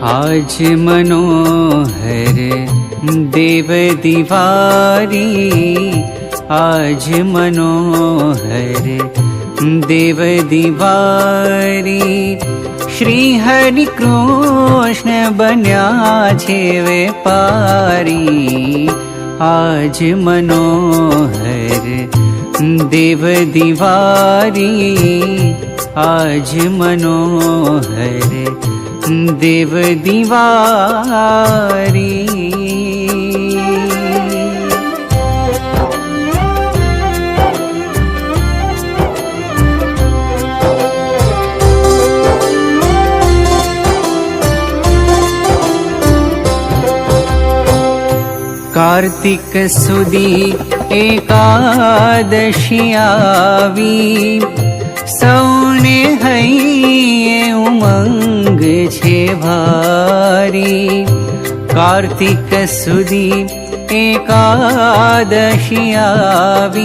आज मनोहर देव दिवारी, आज मनोहर देव दिवारी। श्री हरि कृष्ण बन्या छे वेपारी, आज मनोहर देव दिवारी, आज मनोहर देव दिवारी। कार्तिक सुदी एकादशी आवी, सौने हईये उमंग छे भारी। कार्तिक सुदी एकादशी आवी।